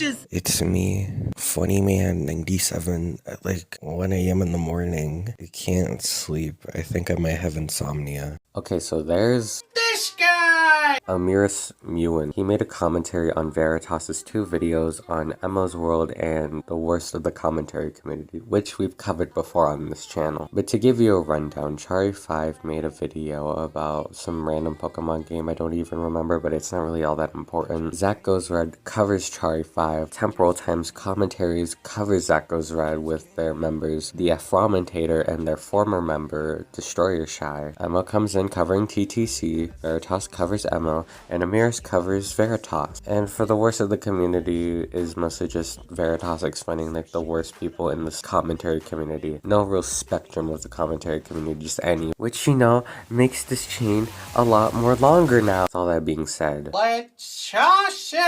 bitches! It's me, Funny Man 97 at like 1 a.m. in the morning. I can't sleep. I think I might have insomnia. Okay, so there's This guy! Amirys Mewen. He made a commentary on Veritas's 2 videos on Emmo's World and the worst of the commentary community, which we've covered before on this channel. But to give you a rundown, Chari5 made a video about some random Pokemon game I don't even remember, but it's not really all that important. Zach Goes Red covers Chari5. Temporal Times Commentaries covers Zach Goes Red with their members, the Afromentator and their former member, Destroyer Shy. Emmo comes in covering TTC, Veritas covers Emmo, and Amirys covers Veritas. And for the worst of the community is mostly just Veritas explaining like the worst people in this commentary community. No real spectrum of the commentary community, just any, which you know makes this chain a lot more longer now. With all that being said, Let's sausage!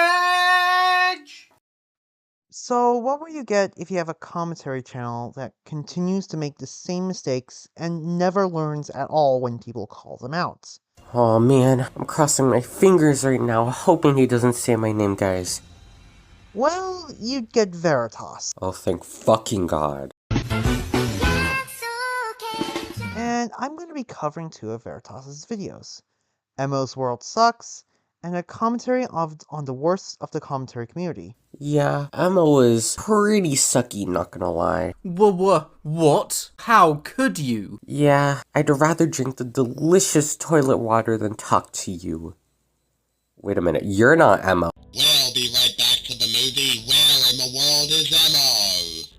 So what will you get if you have a commentary channel that continues to make the same mistakes and never learns at all when people call them out? oh man, I'm crossing my fingers right now, hoping he doesn't say my name, guys. Well, you'd get Veritas. Oh, thank fucking God. And I'm going to be covering 2 of Veritas' videos. Emmo's World Sucks, and a commentary on the worst of the commentary community. Yeah, Emma was pretty sucky, not gonna lie. What? How could you? Yeah, I'd rather drink the delicious toilet water than talk to you. Wait a minute, you're not Emma. Well, I'll be right back to the movie Where in the World is Emmo?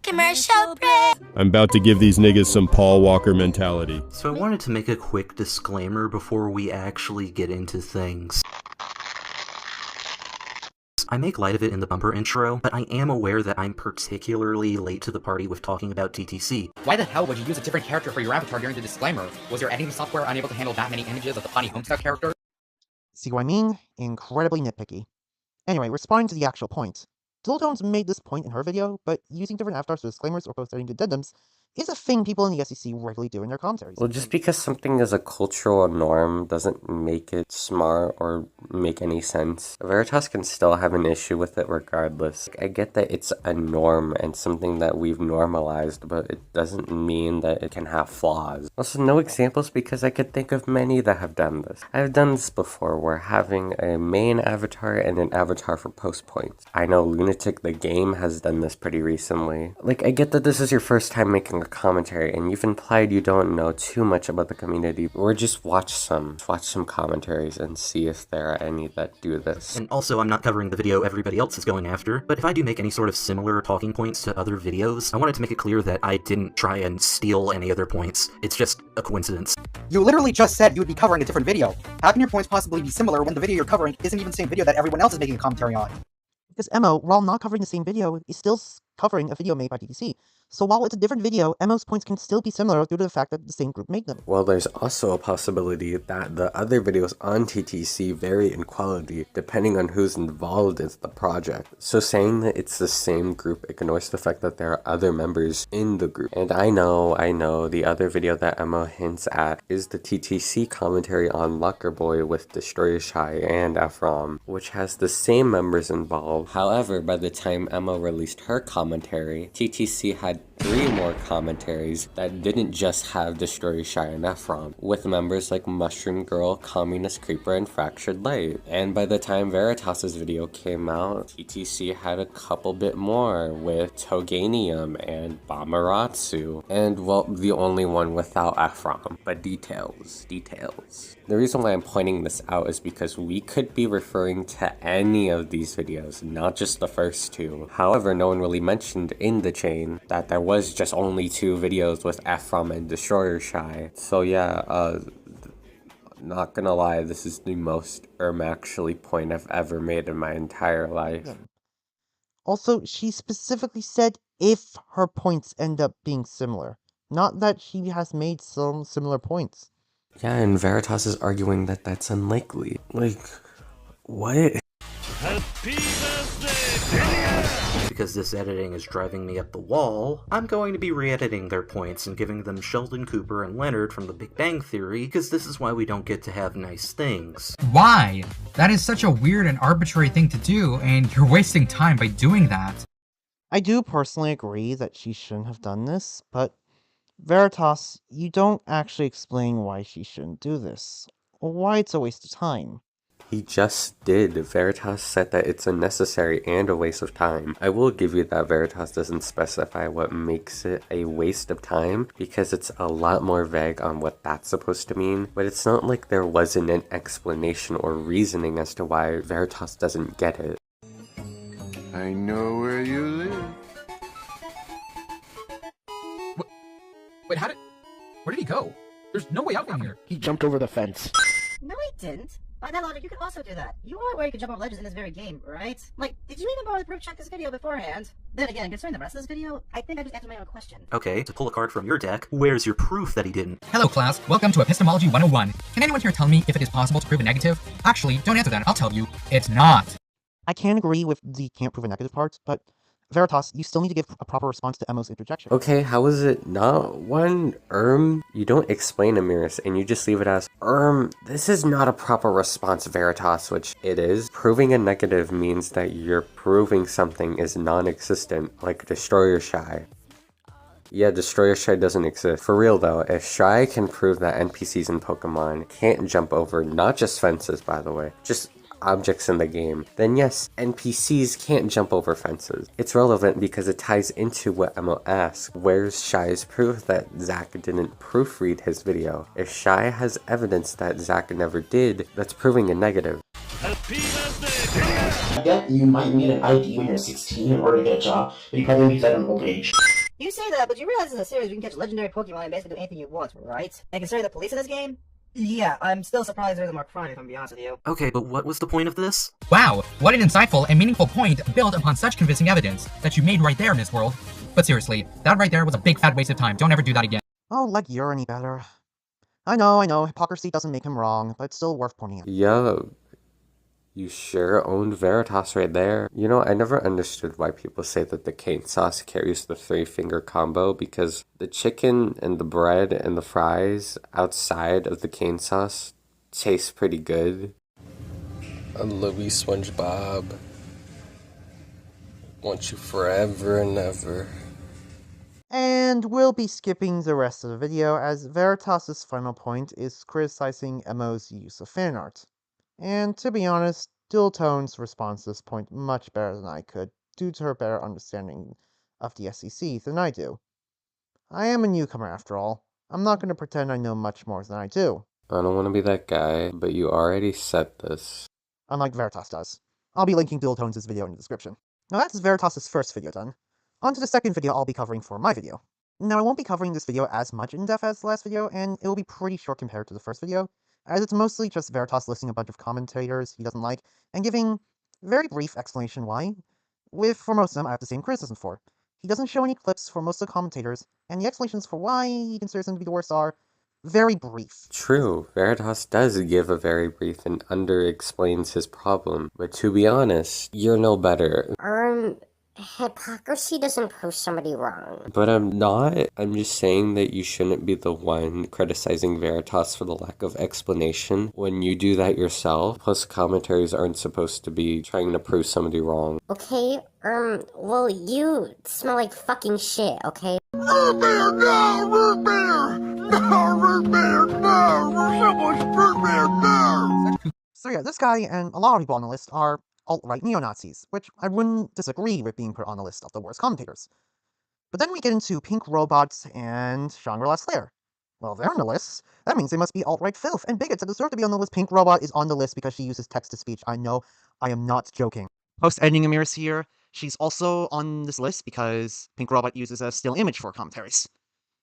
Commercial break! I'm about to give these niggas some Paul Walker mentality. So I wanted to make a quick disclaimer before we actually get into things. I make light of it in the bumper intro, but I am aware that I'm particularly late to the party with talking about TTC. Why the hell would you use a different character for your avatar during the disclaimer? Was your editing software unable to handle that many images of the funny Homestuck character? See what I mean? Incredibly nitpicky. Anyway, responding to the actual point. Diltones made this point in her video, but using different avatars for disclaimers or post-editing addendums is a thing people in the SEC regularly do in their commentaries. Well, just because something is a cultural norm doesn't make it smart or make any sense. Veritas can still have an issue with it regardless. I get that it's a norm and something that we've normalized, but it doesn't mean that it can have flaws. Also, no examples because I could think of many that have done this. I've done this before, where having a main avatar and an avatar for post points. I know Lunatic the Game has done this pretty recently. Like, I get that this is your first time making a commentary and you've implied you don't know too much about the community, or just watch some commentaries and see if there are any that do this. And also, I'm not covering the video everybody else is going after, but if I do make any sort of similar talking points to other videos, I wanted to make it clear that I didn't try and steal any other points. It's just a coincidence. You literally just said you would be covering a different video. How can your points possibly be similar when the video you're covering isn't even the same video that everyone else is making a commentary on? Because Emmo, while not covering the same video, is still covering a video made by TTC. So while it's a different video, Emmo's points can still be similar due to the fact that the same group made them. Well, there's also a possibility that the other videos on TTC vary in quality depending on who's involved in the project. So saying that it's the same group ignores the fact that there are other members in the group. And I know, the other video that Emma hints at is the TTC commentary on Lucker Boy with Destroyer Shy and Afrom, which has the same members involved. However, by the time Emma released her commentary, TTC had 3 more commentaries that didn't just have Destroyer Shy and Efron, with members like Mushroom Girl, Communist Creeper, and Fractured Light. And by the time Veritas's video came out, TTC had a couple bit more with Toganium and Bamaratsu, and well, the only one without Efron. But details. The reason why I'm pointing this out is because we could be referring to any of these videos, not just the first 2. However, no one really mentioned in the chain that there was just only 2 videos with Efrom and Destroyer Shy. So yeah, not gonna lie, this is the most actually point I've ever made in my entire life. Yeah. Also, she specifically said if her points end up being similar, not that she has made some similar points. Yeah, and Veritas is arguing that that's unlikely. Like, what? Happy birthday, because this editing is driving me up the wall, I'm going to be re-editing their points and giving them Sheldon Cooper and Leonard from The Big Bang Theory, because this is why we don't get to have nice things. Why? That is such a weird and arbitrary thing to do, and you're wasting time by doing that. I do personally agree that she shouldn't have done this, but Veritas, you don't actually explain why she shouldn't do this, or why it's a waste of time. He just did. Veritas said that it's unnecessary and a waste of time. I will give you that Veritas doesn't specify what makes it a waste of time, because it's a lot more vague on what that's supposed to mean, but it's not like there wasn't an explanation or reasoning as to why Veritas doesn't get it. I know where you live. Wait, where did he go? There's no way out from here. He jumped over the fence. No, he didn't. By that logic, you could also do that. You are aware you can jump over ledges in this very game, right? Like, did you even bother to proof check this video beforehand? Then again, concerning the rest of this video, I think I just answered my own question. Okay, to pull a card from your deck, where's your proof that he didn't? Hello class, welcome to Epistemology 101. Can anyone here tell me if it is possible to prove a negative? Actually, don't answer that, I'll tell you. It's not. I can agree with the can't prove a negative part, but Veritas, you still need to give a proper response to Emmo's interjection. Okay, how is it not one? You don't explain Amirys, and you just leave it as, this is not a proper response, Veritas, which it is. Proving a negative means that you're proving something is non-existent, like Destroyer Shy. Yeah, Destroyer Shy doesn't exist. For real though, if Shy can prove that NPCs in Pokemon can't jump over, not just fences by the way, just objects in the game, then yes, NPCs can't jump over fences. It's relevant because it ties into what Emmo asked. Where's Shy's proof that Zach didn't proofread his video? If Shy has evidence that Zach never did, that's proving a negative. I get you might need an ID when you're 16 in order to get a job, but you probably need that at an old age. You say that, but you realize in a series we can catch legendary Pokemon and basically do anything you want, right? And considering the police in this game, yeah, I'm still surprised there isn't more crime, if I'm being honest with you. Okay, but what was the point of this? Wow, what an insightful and meaningful point built upon such convincing evidence that you made right there, Miss World. But seriously, that right there was a big fat waste of time. Don't ever do that again. Oh, like you're any better. I know, hypocrisy doesn't make him wrong, but it's still worth pointing out. Yo, you sure owned Veritas right there. You know, I never understood why people say that the cane sauce carries the 3-finger combo, because the chicken and the bread and the fries outside of the cane sauce taste pretty good. I love you, SpongeBob. Want you forever and ever. And we'll be skipping the rest of the video, as Veritas' final point is criticizing Emmo's use of fan art. And to be honest, Dualtone's responds to this point much better than I could, due to her better understanding of the SEC than I do. I am a newcomer after all. I'm not going to pretend I know much more than I do. I don't want to be that guy, but you already said this. Unlike Veritas does. I'll be linking Dualtone's video in the description. Now that's Veritas' first video done. On to the second video I'll be covering for my video. Now I won't be covering this video as much in depth as the last video, and it will be pretty short compared to the first video, as it's mostly just Veritas listing a bunch of commentators he doesn't like, and giving very brief explanation why, with for most of them I have the same criticism for. He doesn't show any clips for most of the commentators, and the explanations for why he considers them to be the worst are very brief. True, Veritas does give a very brief and under-explains his problem, but to be honest, you're no better. Hypocrisy doesn't prove somebody wrong. But I'm not. I'm just saying that you shouldn't be the one criticizing Veritas for the lack of explanation when you do that yourself. Plus, commentaries aren't supposed to be trying to prove somebody wrong. Okay, well, you smell like fucking shit, okay? Root beer, no! Root beer! No, root beer, no! Someone's root beer, no! So yeah, this guy and a lot of people on the list are alt-right neo-Nazis, which I wouldn't disagree with being put on the list of the worst commentators. But then we get into Pink Robots and Shangri-La Slayer. Well, they're on the list. That means they must be alt-right filth and bigots that deserve to be on the list. Pink Robot is on the list because she uses text-to-speech. I know, I am not joking. Post-editing Amirys here, she's also on this list because Pink Robot uses a still image for commentaries.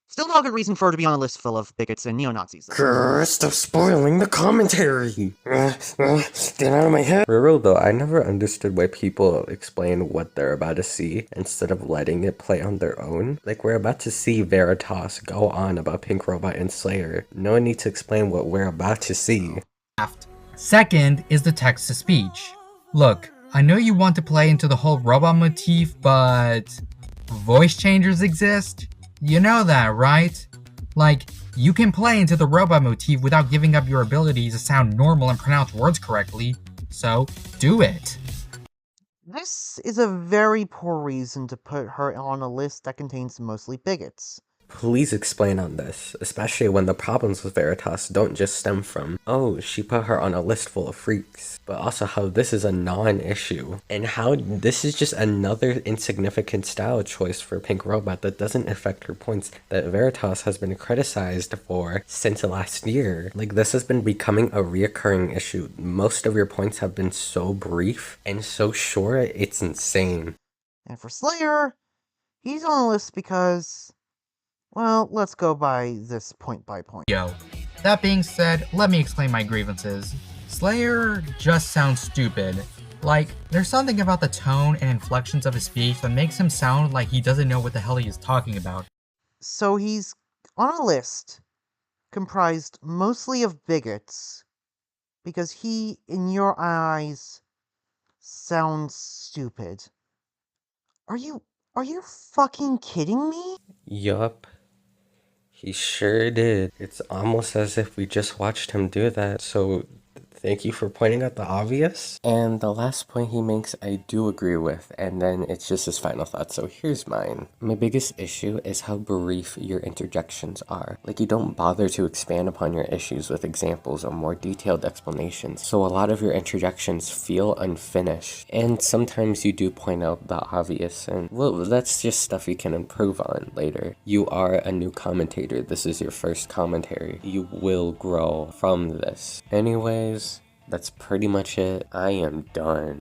Still not a good reason for her to be on a list full of bigots and neo-Nazis. Grrr, stop spoiling the commentary! Get out of my head! For real though, I never understood why people explain what they're about to see instead of letting it play on their own. Like, we're about to see Veritas go on about Pink Robot and Slayer. No one needs to explain what we're about to see. Second is the text-to-speech. Look, I know you want to play into the whole robot motif, but voice changers exist? You know that, right? Like, you can play into the robot motif without giving up your ability to sound normal and pronounce words correctly, so do it. This is a very poor reason to put her on a list that contains mostly bigots. Please explain on this, especially when the problems with Veritas don't just stem from, oh, she put her on a list full of freaks, but also how this is a non-issue, and how this is just another insignificant style choice for Pink Robot that doesn't affect her points that Veritas has been criticized for since last year. Like, this has been becoming a reoccurring issue. Most of your points have been so brief and so short, it's insane. And for Slayer, he's on the list because, well, let's go by this point by point. Yo, that being said, let me explain my grievances. Slayer just sounds stupid. Like, there's something about the tone and inflections of his speech that makes him sound like he doesn't know what the hell he is talking about. So he's on a list comprised mostly of bigots because he, in your eyes, sounds stupid. Are you fucking kidding me? Yup. He sure did. It's almost as if we just watched him do that, so thank you for pointing out the obvious. And the last point he makes I do agree with, and then it's just his final thought, so here's mine. My biggest issue is how brief your interjections are. Like, you don't bother to expand upon your issues with examples or more detailed explanations, so a lot of your interjections feel unfinished. And sometimes you do point out the obvious, and well, that's just stuff you can improve on later. You are a new commentator. This is your first commentary. You will grow from this. Anyways, that's pretty much it. I am done.